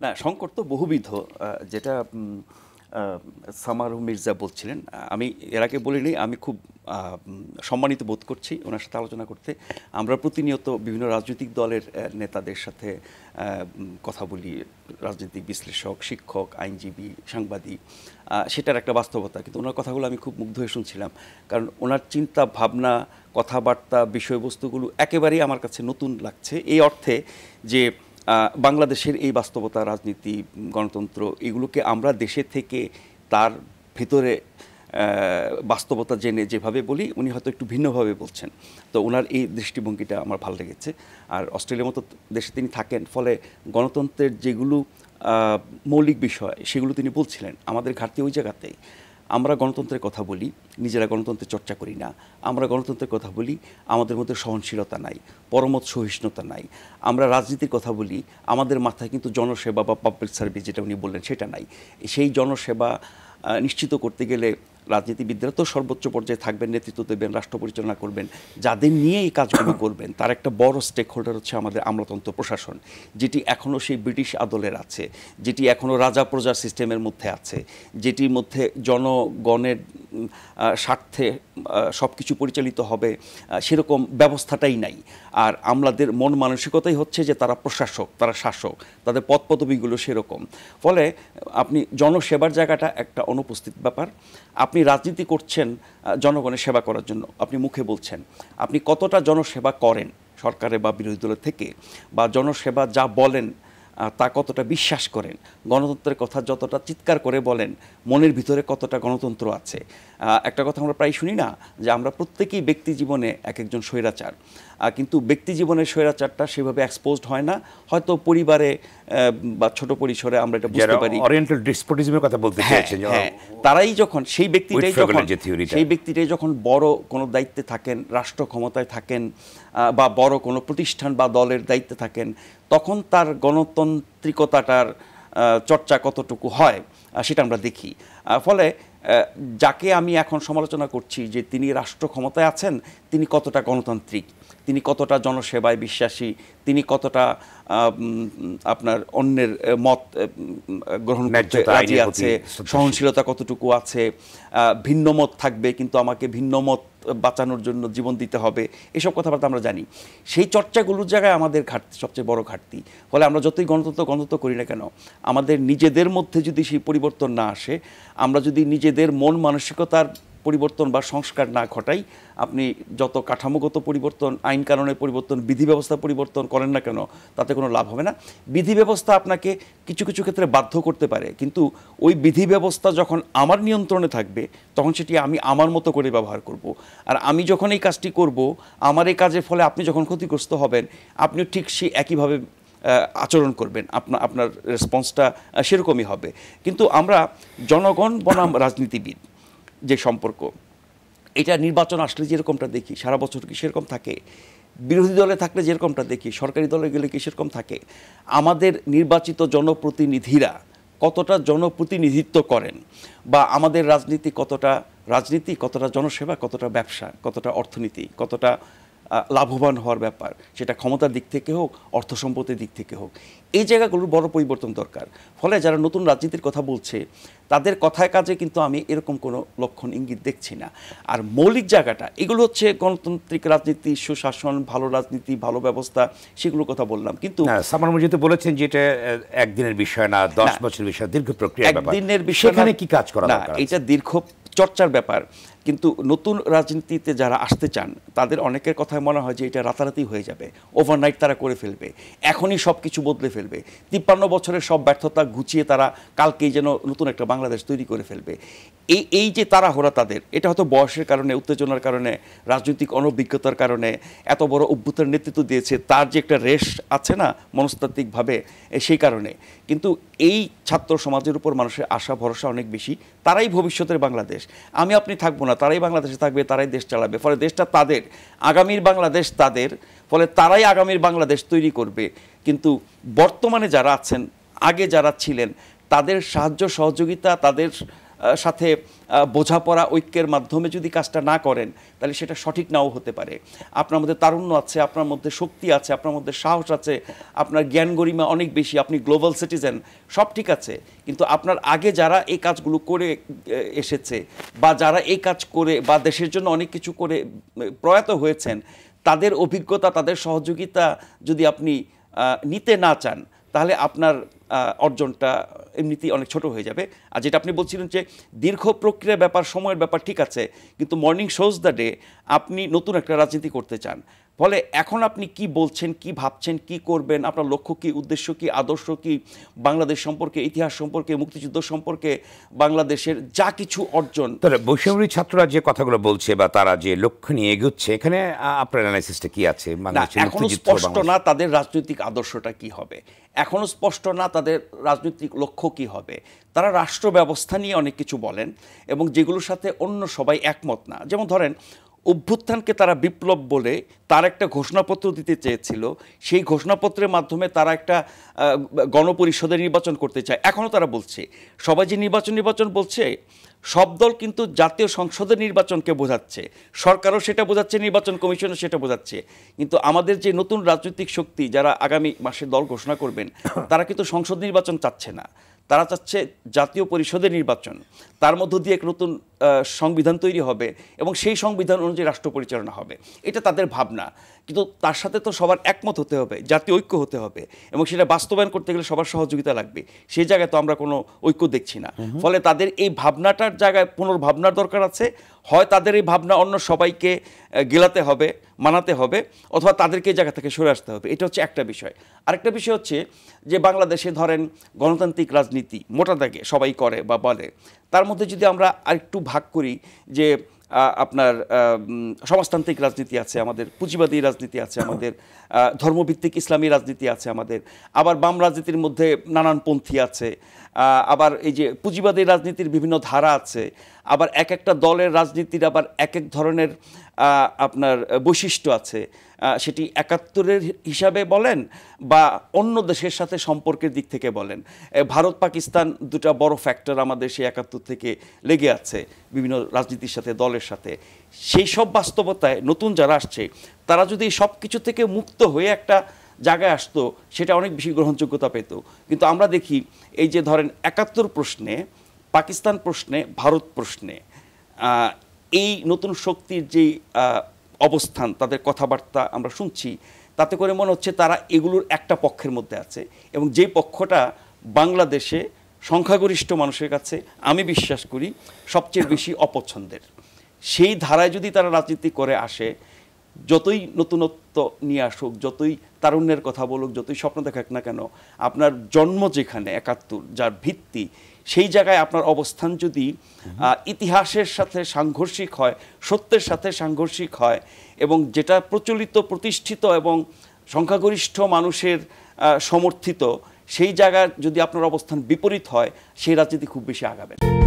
না, সংকট তো বহুবিধ। যেটা সামারু মির্জা বলছিলেন, আমি এর আগে বলিনি, আমি খুব সম্মানিত বোধ করছি ওনার সাথে আলোচনা করতে। আমরা প্রতিনিয়ত বিভিন্ন রাজনৈতিক দলের নেতাদের সাথে কথা বলি, রাজনৈতিক বিশ্লেষক, শিক্ষক, আইনজীবী, সাংবাদিক, সেটার একটা বাস্তবতা। কিন্তু ওনার কথাগুলো আমি খুব মুগ্ধ হয়ে শুনছিলাম, কারণ ওনার চিন্তা ভাবনা, কথাবার্তা, বিষয়বস্তুগুলো একেবারেই আমার কাছে নতুন লাগছে, এই অর্থে যে বাংলাদেশের এই বাস্তবতা, রাজনীতি, গণতন্ত্র, এগুলোকে আমরা দেশে থেকে তার ভিতরে বাস্তবতা জেনে যেভাবে বলি, উনি হয়তো একটু ভিন্নভাবে বলছেন। তো ওনার এই দৃষ্টিভঙ্গিটা আমার ভালো লেগেছে। আর অস্ট্রেলিয়ার মতো দেশে তিনি থাকেন, ফলে গণতন্ত্রের যেগুলো মৌলিক বিষয় সেগুলো তিনি বলছিলেন। আমাদের ঘাটতি ওই জায়গাতেই। আমরা গণতন্ত্রের কথা বলি, নিজেরা গণতন্ত্রের চর্চা করি না। আমরা গণতন্ত্রের কথা বলি, আমাদের মধ্যে সহনশীলতা নাই, পরমত সহিষ্ণুতা নাই। আমরা রাজনীতির কথা বলি, আমাদের মাথায় কিন্তু জনসেবা বা পাবলিক সার্ভিস, যেটা উনি বললেন, সেটা নাই। সেই জনসেবা নিশ্চিত করতে গেলে রাজনীতিবিদরা তো সর্বোচ্চ পর্যায়ে থাকবেন, নেতৃত্ব দেবেন, রাষ্ট্র পরিচালনা করবেন। যাদের নিয়ে এই কাজগুলো করবেন তার একটা বড় স্টেক হোল্ডার হচ্ছে আমাদের আমলাতন্ত্র প্রশাসন, যেটি এখনও সেই ব্রিটিশ আদলের আছে, যেটি এখনও রাজা প্রজা সিস্টেমের মধ্যে আছে, যেটির মধ্যে জনগণের স্বার্থে সব কিছু পরিচালিত হবে, সেরকম ব্যবস্থাটাই নাই। আর আমলাদের মন মানসিকতাই হচ্ছে যে তারা প্রশাসক, তারা শাসক, তাদের পদ পদবিগুলো সেরকম। ফলে আপনি জনসেবার জায়গাটা একটা অনুপস্থিত ব্যাপার। আপনি রাজনীতি করছেন জনগণের সেবা করার জন্য, আপনি মুখে বলছেন, আপনি কতটা জনসেবা করেন সরকারে বা বিরোধী দলের থেকে, বা জনসেবা যা বলেন তা কতটা বিশ্বাস করেন, গণতন্ত্রের কথা যতটা চিৎকার করে বলেন, মনের ভিতরে কতটা গণতন্ত্র আছে। একটা কথা আমরা প্রায় শুনি না, যে আমরা প্রত্যেকেই ব্যক্তি জীবনে এক একজন স্বৈরাচার, কিন্তু ব্যক্তি জীবনের স্বৈরাচারটা সেভাবে এক্সপোজড হয় না, হয়তো পরিবারে বা ছোট পরিসরে আমরা এটা বুঝতে পারি। ওরিয়েন্টাল ডেসপোটিজমের কথা বলতে চাইছেন, তারাই যখন সেই ব্যক্তিটাই যখন বড় কোনো দায়িত্বে থাকেন, রাষ্ট্র ক্ষমতায় থাকেন, বা বড় কোনো প্রতিষ্ঠান বা দলের দায়িত্বে থাকেন, তখন তার গণতান্ত্রিকতাটার চর্চা কতটুকু হয় সেটা আমরা দেখি। ফলে যাকে আমি এখন সমালোচনা করছি যে তিনি রাষ্ট্র ক্ষমতায় আছেন, তিনি কতটা গণতান্ত্রিক, তিনি কতটা জনসেবায় বিশ্বাসী, তিনি কতটা আপনার অন্যের মত গ্রহণ করতে রাজি আছে, সহনশীলতা কতটুকু আছে, ভিন্ন মত থাকবে কিন্তু আমাকে ভিন্ন মত বাঁচানোর জন্য জীবন দিতে হবে, এসব কথাবার্তা আমরা জানি। সেই চর্চাগুলোর জায়গায় আমাদের ঘাটতি, সবচেয়ে বড় ঘাটতি। ফলে আমরা যতই গণতন্ত্র করি না কেন, আমাদের নিজেদের মধ্যে যদি সেই পরিবর্তন না আসে, আমরা যদি নিজেদের মন মানসিকতার পরিবর্তন বা সংস্কার না ঘটাই, আপনি যত কাঠামোগত পরিবর্তন, আইন কানুনের পরিবর্তন, বিধি ব্যবস্থা পরিবর্তন করেন না কেন, তাতে কোনো লাভ হবে না। বিধি ব্যবস্থা আপনাকে কিছু কিছু ক্ষেত্রে বাধ্য করতে পারে, কিন্তু ওই বিধি ব্যবস্থা যখন আমার নিয়ন্ত্রণে থাকবে, তখন সেটি আমি আমার মতো করে ব্যবহার করব। আর আমি যখন এই কাজটি করব, আমার এই কাজের ফলে আপনি যখন ক্ষতিগ্রস্ত হবেন, আপনিও ঠিক সেই একইভাবে আচরণ করবেন, আপনার রেসপন্সটা সেরকমই হবে। কিন্তু আমরা জনগণ বনাম রাজনীতিবিদ যে সম্পর্ক, এটা নির্বাচন আসলে যেরকমটা দেখি, সারা বছর কি সেরকম থাকে? বিরোধী দলে থাকলে যেরকমটা দেখি, সরকারি দলে গেলে কি সেরকম থাকে? আমাদের নির্বাচিত জনপ্রতিনিধিরা কতটা জনপ্রতিনিধিত্ব করেন, বা আমাদের রাজনীতি কতটা জনসেবা, কতটা ব্যবসা, কতটা অর্থনীতি, কতটা লাভবান হওয়ার ব্যাপার, সেটা ক্ষমতার দিক থেকে হোক, অর্থ সম্পত্তির দিক থেকে হোক, এই জায়গাগুলোর বড় পরিবর্তন দরকার। ফলে যারা নতুন রাজনীতির কথা বলছে, তাদের কথায় কাজে কিন্তু আমি এরকম কোনো লক্ষণ ইঙ্গিত দেখছি না। আর মৌলিক জায়গাটা এগুলো হচ্ছে গণতান্ত্রিক রাজনীতি, সুশাসন, ভালো রাজনীতি, ভালো ব্যবস্থা, সেগুলোর কথা বললাম। কিন্তু সামার মুজিব বলেছেন যে এটা একদিনের বিষয় না, 10 বছরের বিষয়, দীর্ঘ প্রক্রিয়া, একদিনের বিষয়, সেখানে কি কাজ করা দরকার? এটা দীর্ঘ চর্চার ব্যাপার। কিন্তু নতুন রাজনীতিতে যারা আসতে চান, তাদের অনেকের কথায় মনে হয় যে এটা রাতারাতি হয়ে যাবে, ওভারনাইট তারা করে ফেলবে, এখনই সব কিছু বদলে ফেলবে, 53 বছরের সব ব্যর্থতা ঘুচিয়ে তারা কালকেই যেন নতুন একটা বাংলাদেশ তৈরি করে ফেলবে। এই যে তাড়াহুড়া তাদের, এটা হয়তো বয়সের কারণে, উত্তেজনার কারণে, রাজনৈতিক অনভিজ্ঞতার কারণে, এত বড় অভ্যুত্থানের নেতৃত্ব দিয়েছে, তার যে একটা রেশ আছে না মনস্তাত্ত্বিকভাবে, সেই কারণে। কিন্তু এই ছাত্র সমাজের উপর মানুষের আশা ভরসা অনেক বেশি, তারাই ভবিষ্যতের বাংলাদেশ। আমি আপনি থাকবো না, তারাই বাংলাদেশে থাকবে, তারাই দেশ চালাবে। ফলে দেশটা তাদের, আগামীর বাংলাদেশ তাদের, ফলে তারাই আগামীর বাংলাদেশ তৈরি করবে। কিন্তু বর্তমানে যারা আছেন, আগে যারা ছিলেন, তাদের সাহায্য সহযোগিতা, তাদের সাথে বোঝাপড়া ঐক্যের মাধ্যমে যদি কাজটা না করেন তাহলে সেটা সঠিক নাও হতে পারে। আপনার মধ্যে তারুণ্য আছে, আপনার মধ্যে শক্তি আছে, আপনার মধ্যে সাহস আছে, আপনার জ্ঞান গরিমা অনেক বেশি, আপনি গ্লোবাল সিটিজেন, সব ঠিক আছে, কিন্তু আপনার আগে যারা এই কাজগুলো করে এসেছে বা যারা এই কাজ করে বা দেশের জন্য অনেক কিছু করে প্রয়াত হয়েছেন, তাদের অভিজ্ঞতা, তাদের সহযোগিতা যদি আপনি নিতে না চান তাহলে আপনার অর্জনটা এমনিতেই অনেক ছোট হয়ে যাবে। আর যেটা আপনি বলছিলেন যে দীর্ঘ প্রক্রিয়ার ব্যাপার, সময়ের ব্যাপার, ঠিক আছে, কিন্তু মর্নিং শোজ দ্য ডে আপনি নতুন একটা রাজনীতি করতে চান। ফলে এখন আপনি কি বলছেন, কি ভাবছেন, কি করবেন, আপনার লক্ষ্য কি, উদ্দেশ্য কি, আদর্শ কি, বাংলাদেশ সম্পর্কে, ইতিহাস সম্পর্কে, মুক্তিযুদ্ধ সম্পর্কে, বাংলাদেশের যা কিছু অর্জন। তাহলে বৈষম্যবিরোধী ছাত্ররা যে কথাগুলো বলছে বা তারা যে লক্ষ্য নিয়ে এগোচ্ছে, এখানে আপনার অ্যানালাইসিসটা কি আছে? এখনো স্পষ্ট না তাদের রাজনৈতিক আদর্শটা কি হবে, এখনো স্পষ্ট না তাদের রাজনৈতিক লক্ষ্য কি হবে। তারা রাষ্ট্র ব্যবস্থা নিয়ে অনেক কিছু বলেন এবং যেগুলোর সাথে অন্য সবাই একমত না। যেমন ধরেন অভ্যুত্থানকে তারা বিপ্লব বলে তার একটা ঘোষণাপত্র দিতে চেয়েছিল, সেই ঘোষণাপত্রের মাধ্যমে তারা একটা গণপরিষদের নির্বাচন করতে চায়। এখনও তারা বলছে, সবাই যে নির্বাচন বলছে, সব দল কিন্তু জাতীয় সংসদের নির্বাচনকে বোঝাচ্ছে, সরকারও সেটা বোঝাচ্ছে, নির্বাচন কমিশনও সেটা বোঝাচ্ছে। কিন্তু আমাদের যে নতুন রাজনৈতিক শক্তি যারা আগামী মাসে দল ঘোষণা করবেন, তারা কিন্তু সংসদ নির্বাচন চাচ্ছে না, তারা চাচ্ছে জাতীয় পরিষদের নির্বাচন, তার মধ্য দিয়ে এক নতুন সংবিধান তৈরি হবে এবং সেই সংবিধান অনুযায়ী রাষ্ট্র পরিচালনা হবে। এটা তাদের ভাবনা, কিন্তু তার সাথে তো সবার একমত হতে হবে, জাতীয় ঐক্য হতে হবে এবং সেটা বাস্তবায়ন করতে গেলে সবার সহযোগিতা লাগবে। সেই জায়গায় তো আমরা কোনো ঐক্য দেখছি না। ফলে তাদের এই ভাবনাটার জায়গায় পুনর্ভাবনার দরকার আছে। হয় তাদের এই ভাবনা অন্য সবাইকে গেলাতে হবে, মানাতে হবে, অথবা তাদেরকে এই জায়গা থেকে সরে আসতে হবে। এটা হচ্ছে একটা বিষয়। আরেকটা বিষয় হচ্ছে যে বাংলাদেশে ধরেন গণতান্ত্রিক রাজনীতি মোটা দাগে সবাই করে বা বলে, তার মধ্যে যদি আমরা আরেকটু ভাগ করি যে আপনার সমাজতান্ত্রিক রাজনীতি আছে, আমাদের পুঁজিবাদী রাজনীতি আছে, আমাদের ধর্মভিত্তিক ইসলামী রাজনীতি আছে, আমাদের আবার বাম রাজনীতির মধ্যে নানান পন্থী আছে, আবার এই যে পুঁজিবাদী রাজনীতির বিভিন্ন ধারা আছে, আবার এক একটা দলের রাজনীতির আবার এক এক ধরনের আপনার বৈশিষ্ট্য আছে। সেটি ৭১-এর হিসাবে বলেন বা অন্য দেশের সাথে সম্পর্কের দিক থেকে বলেন। ভারত পাকিস্তান দুটা বড় ফ্যাক্টর আমাদের সেই ৭১ থেকে লেগে আছে বিভিন্ন রাজনীতির সাথে, দলের সাথে। সেই সব বাস্তবতায় নতুন যারা আসছে তারা যদি সব কিছু থেকে মুক্ত হয়ে একটা জায়গায় আসতো, সেটা অনেক বেশি গ্রহণযোগ্যতা পেত। কিন্তু আমরা দেখি এই যে ধরেন ৭১ প্রশ্নে, পাকিস্তান প্রশ্নে, ভারত প্রশ্নে এই নতুন শক্তির যে অবস্থান, তাদের কথাবার্তা আমরা শুনছি, তাতে করে মনে হচ্ছে তারা এগুলোর একটা পক্ষের মধ্যে আছে এবং যেই পক্ষটা বাংলাদেশে সংখ্যাগরিষ্ঠ মানুষের কাছে আমি বিশ্বাস করি সবচেয়ে বেশি অপছন্দের। সেই ধারায় যদি তারা রাজনীতি করে আসে, যতই নতুনত্ব নিয়ে আসুক, যতই তারুণ্যের কথা বলুক, যতই স্বপ্ন দেখাক না কেন, আপনার জন্ম যেখানে ৭১, যার ভিত্তি, সেই জায়গায় আপনার অবস্থান যদি ইতিহাসের সাথে সাংঘর্ষিক হয়, সত্যের সাথে সাংঘর্ষিক হয় এবং যেটা প্রচলিত, প্রতিষ্ঠিত এবং সংখ্যাগরিষ্ঠ মানুষের সমর্থিত, সেই জায়গায় যদি আপনার অবস্থান বিপরীত হয়, সেই রাজনীতি খুব বেশি আগাবে না।